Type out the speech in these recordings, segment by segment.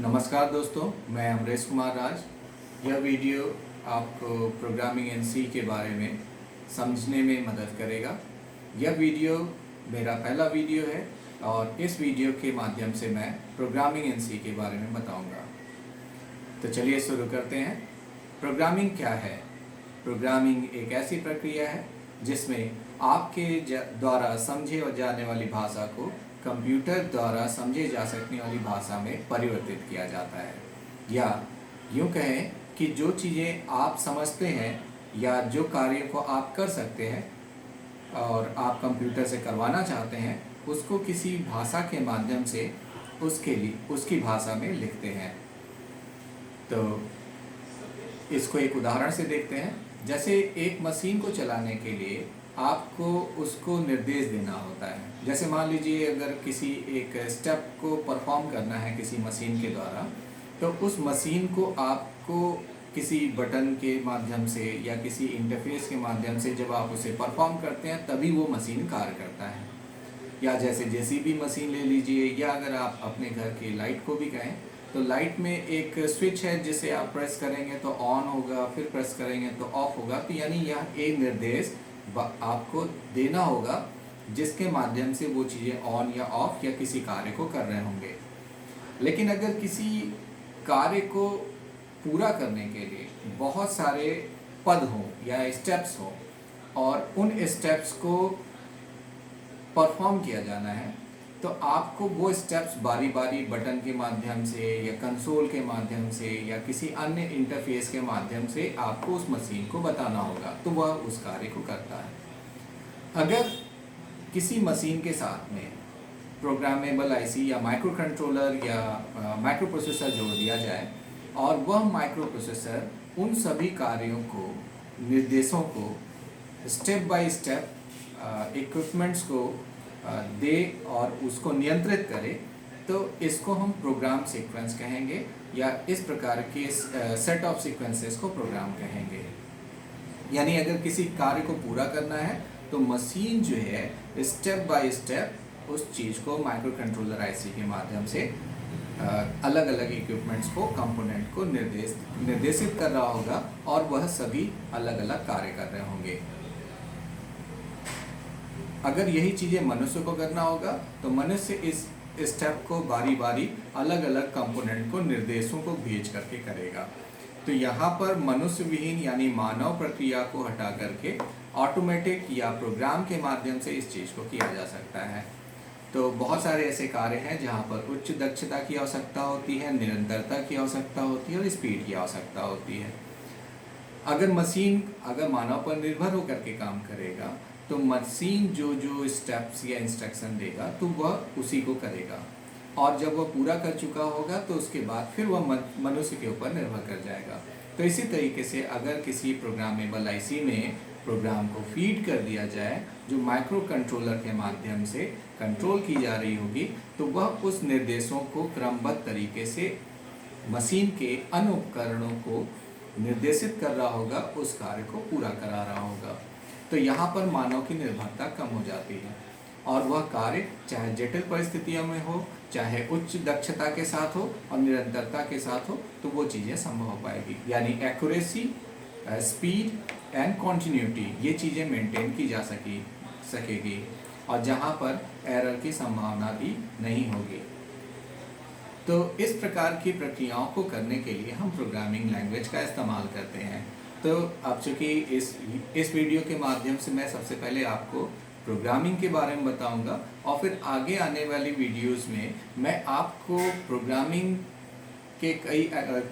नमस्कार दोस्तों, मैं अमरेश कुमार राज। यह वीडियो आपको प्रोग्रामिंग इन सी के बारे में समझने में मदद करेगा। यह वीडियो मेरा पहला वीडियो है और इस वीडियो के माध्यम से मैं प्रोग्रामिंग इन सी के बारे में बताऊंगा। तो चलिए शुरू करते हैं। प्रोग्रामिंग क्या है? प्रोग्रामिंग एक ऐसी प्रक्रिया है जिसमें आपके द्वारा समझे जाने वाली भाषा को कंप्यूटर द्वारा समझे जा सकने वाली भाषा में परिवर्तित किया जाता है, या यूँ कहें कि जो चीज़ें आप समझते हैं या जो कार्य को आप कर सकते हैं और आप कंप्यूटर से करवाना चाहते हैं, उसको किसी भाषा के माध्यम से उसकी भाषा में लिखते हैं। तो इसको एक उदाहरण से देखते हैं। जैसे एक मशीन को चलाने के लिए आपको उसको निर्देश देना होता है। जैसे मान लीजिए अगर किसी एक स्टेप को परफॉर्म करना है किसी मशीन के द्वारा, तो उस मशीन को आपको किसी बटन के माध्यम से या किसी इंटरफेस के माध्यम से जब आप उसे परफॉर्म करते हैं तभी वो मशीन कार्य करता है। या जैसे जेसीबी मशीन ले लीजिए, या अगर आप अपने घर की लाइट को भी कहें तो लाइट में एक स्विच है जिसे आप प्रेस करेंगे तो ऑन होगा, फिर प्रेस करेंगे तो ऑफ होगा। तो यानी यह एक निर्देश आपको देना होगा जिसके माध्यम से वो चीज़ें ऑन या ऑफ या किसी कार्य को कर रहे होंगे। लेकिन अगर किसी कार्य को पूरा करने के लिए बहुत सारे पद हों या स्टेप्स हों और उन स्टेप्स को परफॉर्म किया जाना है, तो आपको वो स्टेप्स बारी बारी बटन के माध्यम से या कंसोल के माध्यम से या किसी अन्य इंटरफेस के माध्यम से आपको उस मशीन को बताना होगा, तो वह उस कार्य को करता है। अगर किसी मशीन के साथ में प्रोग्रामेबल आईसी या माइक्रो कंट्रोलर या माइक्रो प्रोसेसर जोड़ दिया जाए और वह माइक्रो प्रोसेसर उन सभी कार्यों को, निर्देशों को स्टेप बाय स्टेप इक्विपमेंट्स को दे और उसको नियंत्रित करे, तो इसको हम प्रोग्राम सीक्वेंस कहेंगे, या इस प्रकार के सेट ऑफ सीक्वेंसेस को प्रोग्राम कहेंगे। यानी अगर किसी कार्य को पूरा करना है तो मशीन जो है स्टेप बाय स्टेप उस चीज़ को माइक्रो कंट्रोलर आईसी के माध्यम से अलग अलग इक्विपमेंट्स को, कंपोनेंट को निर्देशित कर रहा होगा और वह सभी अलग अलग कार्य कर रहे होंगे। अगर यही चीज़ें मनुष्य को करना होगा तो मनुष्य इस स्टेप को बारी बारी अलग अलग कंपोनेंट को, निर्देशों को भेज करके करेगा। तो यहाँ पर मनुष्य विहीन यानी मानव प्रक्रिया को हटा करके ऑटोमेटिक या प्रोग्राम के माध्यम से इस चीज़ को किया जा सकता है। तो बहुत सारे ऐसे कार्य हैं जहाँ पर उच्च दक्षता की आवश्यकता होती है, निरंतरता की आवश्यकता होती है और स्पीड की आवश्यकता होती है। अगर मशीन मानव पर निर्भर होकर के काम करेगा तो मशीन जो जो स्टेप्स या इंस्ट्रक्शन देगा तो वह उसी को करेगा, और जब वह पूरा कर चुका होगा तो उसके बाद फिर वह मनुष्य के ऊपर निर्भर कर जाएगा। तो इसी तरीके से अगर किसी प्रोग्रामेबल आईसी में प्रोग्राम को फीड कर दिया जाए जो माइक्रो कंट्रोलर के माध्यम से कंट्रोल की जा रही होगी, तो वह उस निर्देशों को क्रमबद्ध तरीके से मशीन के अन्य उपकरणों को निर्देशित कर रहा होगा, उस कार्य को पूरा करा रहा होगा। तो यहाँ पर मानव की निर्भरता कम हो जाती है और वह कार्य चाहे जटिल परिस्थितियों में हो, चाहे उच्च दक्षता के साथ हो और निरंतरता के साथ हो, तो वो चीज़ें संभव हो पाएगी। यानी एक्यूरेसी, स्पीड एंड कॉन्टीन्यूटी, ये चीज़ें मेंटेन की जा सकेगी और जहाँ पर एरर की संभावना भी नहीं होगी। तो इस प्रकार की प्रक्रियाओं को करने के लिए हम प्रोग्रामिंग लैंग्वेज का इस्तेमाल करते हैं। तो अब चूँकि इस वीडियो के माध्यम से मैं सबसे पहले आपको प्रोग्रामिंग के बारे में बताऊंगा और फिर आगे आने वाली वीडियोस में मैं आपको प्रोग्रामिंग के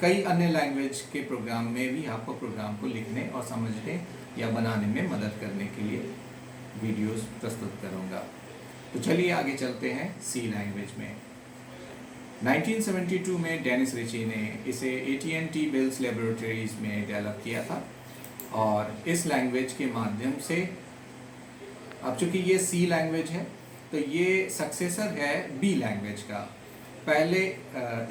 कई अन्य लैंग्वेज के प्रोग्राम में भी आपको प्रोग्राम को लिखने और समझने या बनाने में मदद करने के लिए वीडियोस प्रस्तुत करूंगा। तो चलिए आगे चलते हैं सी लैंग्वेज में। 1972 में डेनिस रिची ने इसे AT&T बेल्स लेबोरेटरीज में डेवलप किया था और इस लैंग्वेज के माध्यम से, अब चूँकि ये सी लैंग्वेज है तो ये सक्सेसर है बी लैंग्वेज का। पहले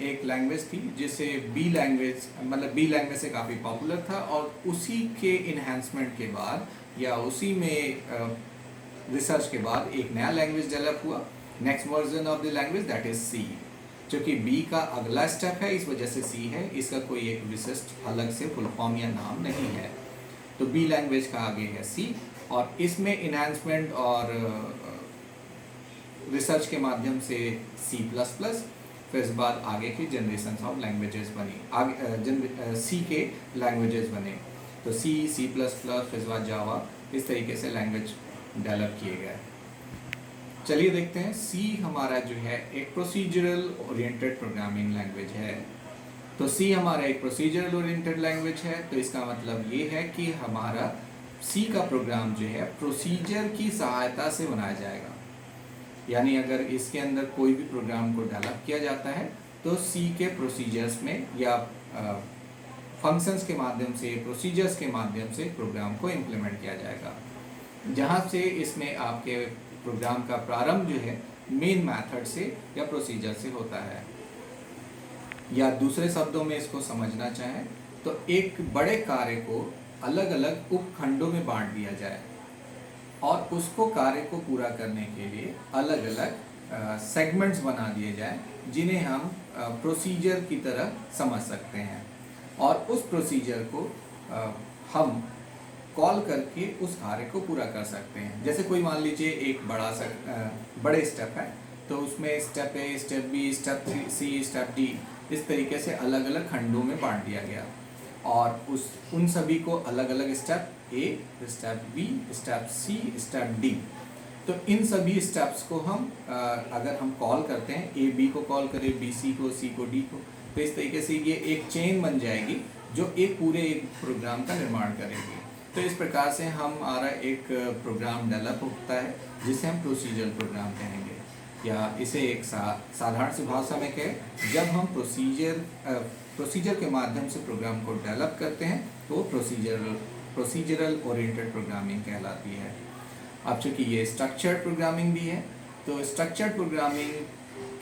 एक लैंग्वेज थी जिसे बी लैंग्वेज से काफ़ी पॉपुलर था और उसी के इन्हांसमेंट के बाद या उसी में रिसर्च के बाद एक नया लैंग्वेज डेवलप हुआ, next version of the language that is C. क्योंकि बी का अगला स्टेप है, इस वजह से सी है, इसका कोई एक विशिष्ट अलग से फुल फॉर्म या नाम नहीं है। तो बी लैंग्वेज का आगे है सी, और इसमें इन्हांसमेंट और रिसर्च के माध्यम से सी प्लस प्लस, फिर इस बाद आगे की जनरेशन ऑफ लैंग्वेजेस बनी, आगे सी के लैंग्वेजेस बने। तो सी, सी प्लस प्लस, फिर इस बाद जावा, इस तरीके से लैंग्वेज डेवलप किए गए। चलिए देखते हैं, सी हमारा जो है एक प्रोसीजरल ओरिएंटेड प्रोग्रामिंग लैंग्वेज है। तो सी हमारा एक प्रोसीजरल ओरिएंटेड लैंग्वेज है, तो इसका मतलब ये है कि हमारा सी का प्रोग्राम जो है प्रोसीजर की सहायता से बनाया जाएगा। यानी अगर इसके अंदर कोई भी प्रोग्राम को डेवलप किया जाता है तो सी के प्रोसीजर्स में या फंक्शंस के माध्यम से, प्रोसीजर्स के माध्यम से प्रोग्राम को इम्प्लीमेंट किया जाएगा। जहाँ से इसमें आपके प्रोग्राम का प्रारंभ जो है मेन मेथड से या प्रोसीजर से होता है। या दूसरे शब्दों में इसको समझना चाहें तो एक बड़े कार्य को अलग अलग उपखंडों में बांट दिया जाए और उसको कार्य को पूरा करने के लिए अलग अलग सेगमेंट्स बना दिए जाए, जिन्हें हम प्रोसीजर की तरह समझ सकते हैं, और उस प्रोसीजर को हम कॉल करके उस कार्य को पूरा कर सकते हैं। जैसे कोई मान लीजिए एक बड़े स्टेप है, तो उसमें स्टेप ए, स्टेप बी, स्टेप सी, स्टेप डी, इस तरीके से अलग अलग खंडों में बांट दिया गया, और उन सभी को अलग अलग स्टेप ए, स्टेप बी, स्टेप सी, स्टेप डी, तो इन सभी स्टेप्स को हम अगर हम कॉल करते हैं, ए बी को कॉल करें, बी सी को, सी को डी को, तो इस तरीके से ये एक चेन बन जाएगी जो एक प्रोग्राम का निर्माण करेगी। तो इस प्रकार से हमारा एक प्रोग्राम डेवलप होता है जिसे हम प्रोसीजरल प्रोग्राम कहेंगे, या इसे एक साधारण सी भाषा में कहें, जब हम प्रोसीजर के माध्यम से प्रोग्राम को डेवलप करते हैं तो प्रोसीजरल ओरिएंटेड प्रोग्रामिंग कहलाती है। अब चूँकि ये स्ट्रक्चर्ड प्रोग्रामिंग भी है, तो स्ट्रक्चर्ड प्रोग्रामिंग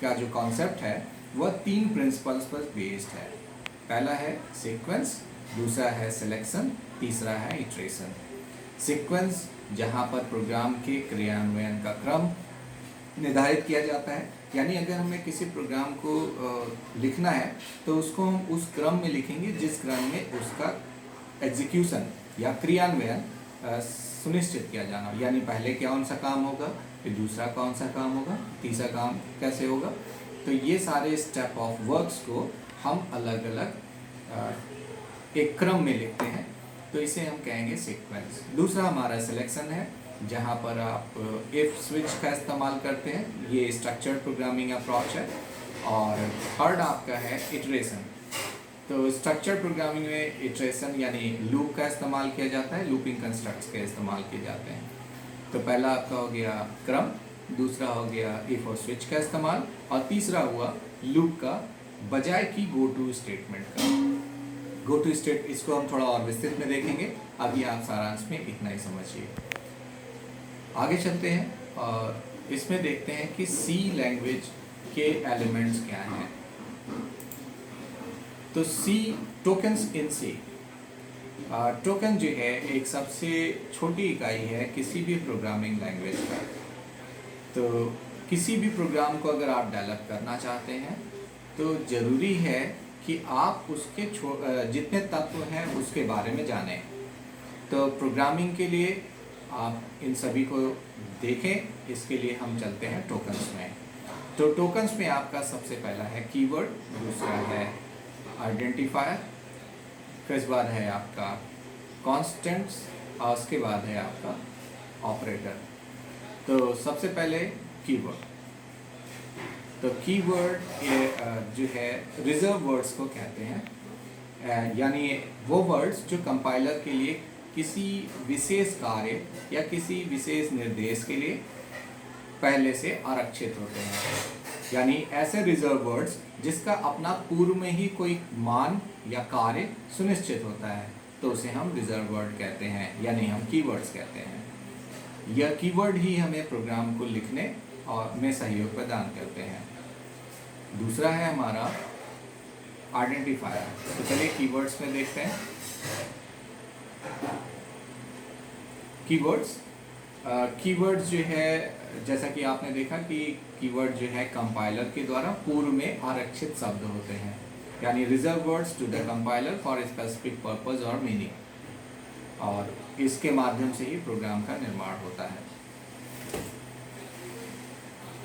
का जो कॉन्सेप्ट है वह 3 प्रिंसिपल्स पर बेस्ड है। पहला है सीक्वेंस, दूसरा है सिलेक्शन, तीसरा है इटरेशन। सीक्वेंस जहाँ पर प्रोग्राम के क्रियान्वयन का क्रम निर्धारित किया जाता है, यानी अगर हमें किसी प्रोग्राम को लिखना है तो उसको हम उस क्रम में लिखेंगे जिस क्रम में उसका एग्जीक्यूशन या क्रियान्वयन सुनिश्चित किया जाना, यानी पहले कौन सा काम होगा, फिर दूसरा कौन सा काम होगा, तीसरा काम कैसे होगा। तो ये सारे स्टेप ऑफ वर्क्स को हम अलग अलग एक क्रम में लिखते हैं, तो इसे हम कहेंगे सीक्वेंस। दूसरा हमारा सिलेक्शन है, जहाँ पर आप इफ स्विच का इस्तेमाल करते हैं, ये स्ट्रक्चर्ड प्रोग्रामिंग अप्रोच है। और थर्ड आपका है इटरेशन। तो स्ट्रक्चर्ड प्रोग्रामिंग में इटरेशन यानी लूप का इस्तेमाल किया जाता है, लूपिंग कंस्ट्रक्ट्स के इस्तेमाल किए जाते हैं। तो पहला आपका हो गया क्रम, दूसरा हो गया इफ और स्विच का इस्तेमाल, और तीसरा हुआ लूप का बजाय की गो टू स्टेटमेंट का। गो टू स्टेट इसको हम थोड़ा और विस्तृत में देखेंगे, अभी आप सारांश में इतना ही समझिए। आगे चलते हैं और इसमें देखते हैं कि सी लैंग्वेज के एलिमेंट्स क्या हैं। तो सी टोकन्स इन सी, टोकन जो है एक सबसे छोटी इकाई है किसी भी प्रोग्रामिंग लैंग्वेज का। तो किसी भी प्रोग्राम को अगर आप डेवलप करना चाहते हैं तो ज़रूरी है कि आप उसके जितने तत्व हैं उसके बारे में जानें। तो प्रोग्रामिंग के लिए आप इन सभी को देखें, इसके लिए हम चलते हैं टोकन्स में। तो टोकन्स में आपका सबसे पहला है कीवर्ड, दूसरा है आइडेंटिफायर, फिर इसके बाद है आपका कॉन्स्टेंट्स, और उसके बाद है आपका ऑपरेटर। तो सबसे पहले कीवर्ड। तो कीवर्ड जो है रिजर्व वर्ड्स को कहते हैं, यानी वो वर्ड्स जो कंपाइलर के लिए किसी विशेष कार्य या किसी विशेष निर्देश के लिए पहले से आरक्षित होते हैं, यानी ऐसे रिजर्व वर्ड्स जिसका अपना पूर्व में ही कोई मान या कार्य सुनिश्चित होता है, तो उसे हम रिजर्व वर्ड कहते हैं, यानी हम कीवर्ड्स कहते हैं। यह कीवर्ड ही हमें प्रोग्राम को लिखने और में सहयोग प्रदान करते हैं। दूसरा है हमारा आइडेंटिफायर। तो चलिए कीवर्ड्स में देखते हैं। कीवर्ड्स जो है जैसा कि आपने देखा कि कीवर्ड जो है कंपाइलर के द्वारा पूर्व में आरक्षित शब्द होते हैं, यानी reserve words to the compiler for a specific purpose और मीनिंग, और इसके माध्यम से ही प्रोग्राम का निर्माण होता है।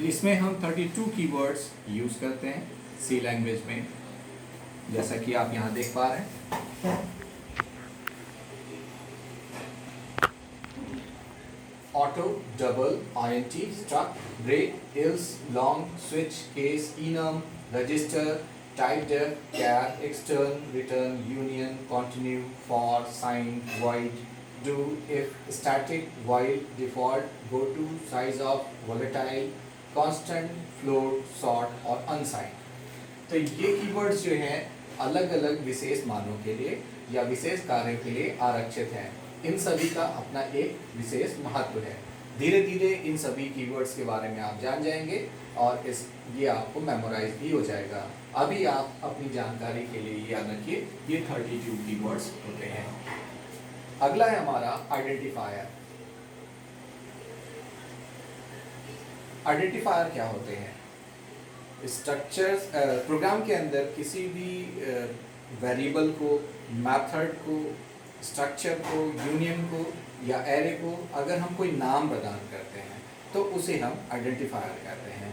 इसमें हम 32 कीवर्ड्स यूज करते हैं सी लैंग्वेज में, जैसा कि आप यहाँ देख पा रहे हैं। Auto, double, INT, struct, break, else, long, switch, case, enum, register, typedef, char, extern, return, union, continue, for, signed, void, do, if, static, while, default, goto, sizeof, volatile, constant, float, short और unsigned. तो ये keywords जो हैं अलग अलग विशेष मानों के लिए या विशेष कार्य के लिए आरक्षित हैं। इन सभी का अपना एक विशेष महत्व है। धीरे धीरे इन सभी कीवर्ड्स के बारे में आप जान जाएंगे और ये आपको मेमोराइज भी हो जाएगा। अभी आप अपनी जानकारी के लिए याद रखिए ये 32 कीवर्ड्स होते हैं। अगला है हमारा आइडेंटिफायर। आइडेंटिफायर क्या होते हैं? स्ट्रक्चर्स प्रोग्राम के अंदर किसी भी वेरिएबल को, मेथड को, स्ट्रक्चर को, यूनियन को या एरे को अगर हम कोई नाम प्रदान करते हैं तो उसे हम आइडेंटिफायर कहते हैं।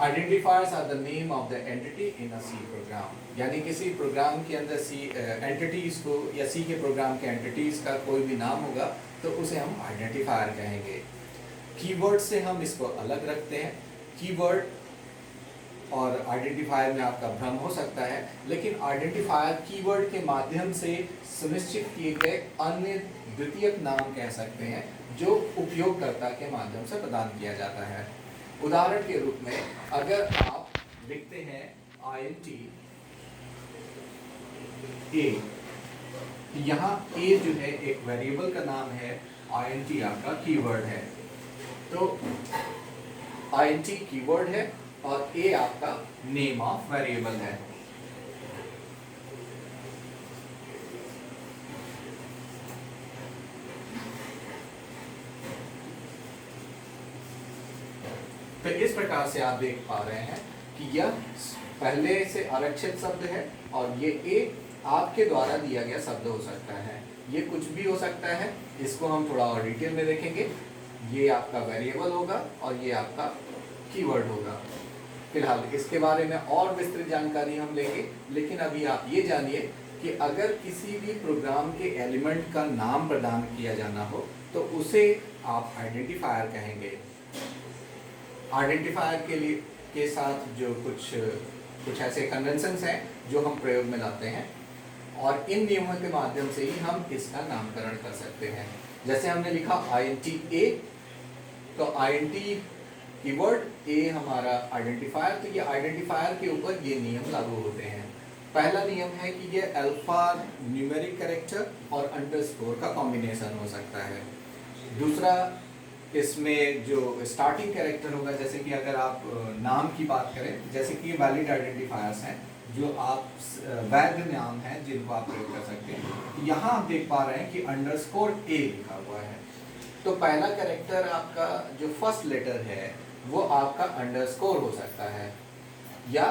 Identifiers are the name of the entity in a C program, यानी किसी प्रोग्राम के अंदर सी एंटिटीज को या सी के प्रोग्राम के एंटिटीज का कोई भी नाम होगा तो उसे हम आइडेंटिफायर कहेंगे। कीवर्ड से हम इसको अलग रखते हैं। कीवर्ड और आइडेंटिफायर में आपका भ्रम हो सकता है, लेकिन आइडेंटिफायर कीवर्ड के माध्यम से सुनिश्चित किए गए अन्य द्वितीयक नाम कह सकते हैं जो उपयोगकर्ता के माध्यम से प्रदान किया जाता है। उदाहरण के रूप में अगर आप लिखते हैं INT A, यहाँ A जो है एक वेरिएबल का नाम है, INT आपका कीवर्ड है। तो INT कीवर्ड है और A आपका नेम ऑफ वेरिएबल है। तो इस प्रकार से आप देख पा रहे हैं कि यह पहले से आरक्षित शब्द है और ये A आपके द्वारा दिया गया शब्द हो सकता है। ये कुछ भी हो सकता है, इसको हम थोड़ा और डिटेल में देखेंगे। ये आपका वेरिएबल होगा और ये आपका कीवर्ड होगा। फिलहाल इसके बारे में और विस्तृत जानकारी हम लेंगे, लेकिन अभी आप ये जानिए कि अगर किसी भी प्रोग्राम के एलिमेंट का नाम प्रदान किया जाना हो तो उसे आप आइडेंटिफायर कहेंगे। आइडेंटिफायर के साथ जो कुछ ऐसे कन्वेंशंस हैं जो हम प्रयोग में लाते हैं और इन नियमों के माध्यम से ही हम इसका नामकरण कर सकते हैं। जैसे हमने लिखा INT A, तो INT कीवर्ड, A हमारा आइडेंटिफायर, तो ये आइडेंटिफायर के ऊपर ये नियम लागू होते हैं। पहला नियम है कि ये अल्फा न्यूमेरिक कैरेक्टर और अंडरस्कोर का कॉम्बिनेशन हो सकता है। दूसरा, इसमें जो स्टार्टिंग कैरेक्टर होगा, जैसे कि अगर आप नाम की बात करें, जैसे कि ये वैलिड आइडेंटिफायर्स हैं जो आप वैध नाम हैं जिनको आप प्रयोग कर सकते हैं। यहाँ आप देख पा रहे हैं कि _A लिखा हुआ है, तो पहला कैरेक्टर आपका जो फर्स्ट लेटर है वो आपका अंडरस्कोर हो सकता है या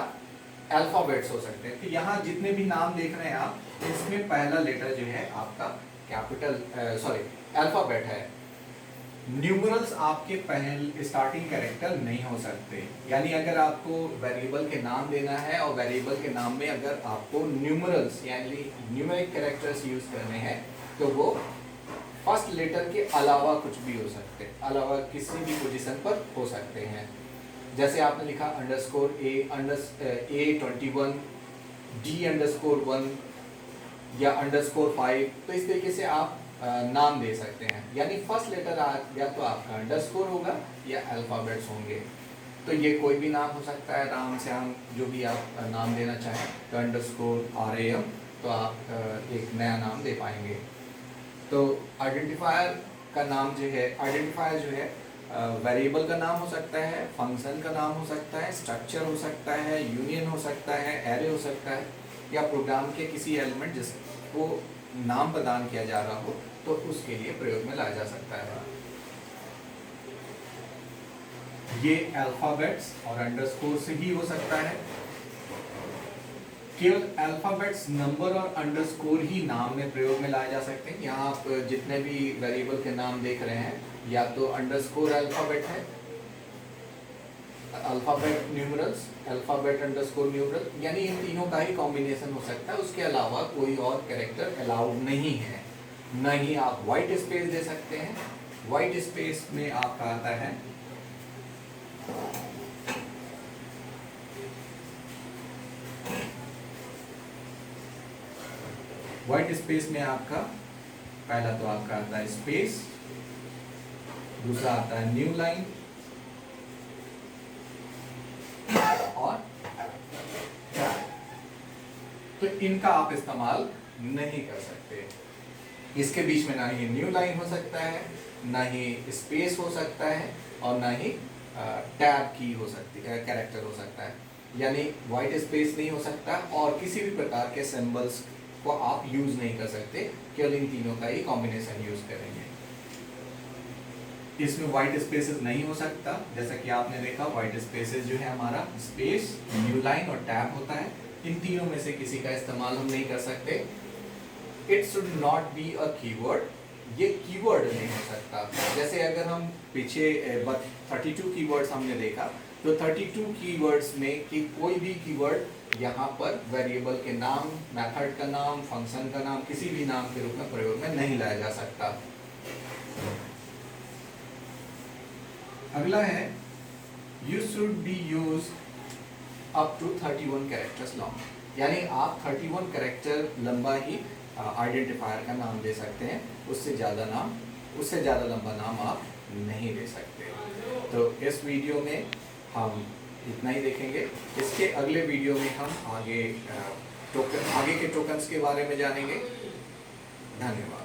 अल्फाबेट्स हो सकते हैं। तो यहाँ जितने भी नाम देख रहे हैं आप, इसमें पहला लेटर जो है आपका अल्फाबेट है। न्यूमरल्स आपके पहले स्टार्टिंग कैरेक्टर नहीं हो सकते, यानी अगर आपको वेरिएबल के नाम देना है और वेरिएबल के नाम में अगर आपको न्यूमरल्स यानी न्यूमेरिक कैरेक्टर्स यूज करने हैं तो वो फर्स्ट लेटर के अलावा कुछ भी हो सकते हैं, अलावा किसी भी पोजीशन पर हो सकते हैं। जैसे आपने लिखा A21, D_1 या _5, तो इस तरीके से आप नाम दे सकते हैं। यानी फर्स्ट लेटर या तो आपका अंडरस्कोर होगा या अल्फाबेट्स होंगे। तो ये कोई भी नाम हो सकता है, राम श्याम जो भी आप नाम देना चाहें, तो _RAM, तो आप एक नया नाम दे पाएंगे। तो आइडेंटिफायर का नाम जो है, आइडेंटिफायर जो है वेरिएबल का नाम हो सकता है, फंक्शन का नाम हो सकता है, स्ट्रक्चर हो सकता है, यूनियन हो सकता है, एरे हो सकता है, या प्रोग्राम के किसी एलिमेंट जिसको नाम प्रदान किया जा रहा हो तो उसके लिए प्रयोग में लाया जा सकता है। ये अल्फ़ाबेट्स और अंडरस्कोर से ही हो सकता है। केवल अल्फ़ाबेट्स, नंबर और अंडरस्कोर ही नाम में प्रयोग में लाए जा सकते हैं। यहाँ आप जितने भी वेरिएबल के नाम देख रहे हैं, या तो अंडरस्कोर अल्फ़ाबेट है, alphabet numerals, alphabet underscore numeral, यानी इन तीनों का ही कॉम्बिनेशन हो सकता है। उसके अलावा कोई और कैरेक्टर अलाउड नहीं है। न ही आप वाइट स्पेस दे सकते हैं। वाइट स्पेस में आपका आता है व्हाइट स्पेस में आपका पहला तो आपका आता है स्पेस, दूसरा आता है न्यू लाइन और तो इनका आप इस्तेमाल नहीं कर सकते। इसके बीच में ना ही न्यू लाइन हो सकता है, ना ही स्पेस हो सकता है, और ना ही टैब की हो सकती है, कैरेक्टर हो सकता है। यानी व्हाइट स्पेस नहीं हो सकता और किसी भी प्रकार के सिंबल्स को आप यूज नहीं कर सकते। केवल इन तीनों का ही कॉम्बिनेशन यूज करेंगे। इसमें व्हाइट स्पेसेस नहीं हो सकता, जैसा कि आपने देखा व्हाइट स्पेसेस जो है हमारा स्पेस, न्यू लाइन और टैब होता है। इन तीनों में से किसी का इस्तेमाल हम नहीं कर सकते। It should not be a keyword, ये कीवर्ड नहीं हो सकता। जैसे अगर हम पीछे 32 कीवर्ड्स हमने देखा, तो 32 कीवर्ड्स में कि कोई भी कीवर्ड यहाँ पर वेरिएबल के नाम, मेथड का नाम, फंक्शन का नाम, किसी भी नाम के रूप में प्रयोग में नहीं लाया जा सकता। अगला है you should be use up to 31 characters long, यानी आप 31 कैरेक्टर लंबा ही आइडेंटिफायर का नाम दे सकते हैं। उससे ज़्यादा लंबा नाम आप नहीं दे सकते। तो इस वीडियो में हम इतना ही देखेंगे। इसके अगले वीडियो में हम आगे के टोकन्स के बारे में जानेंगे। धन्यवाद।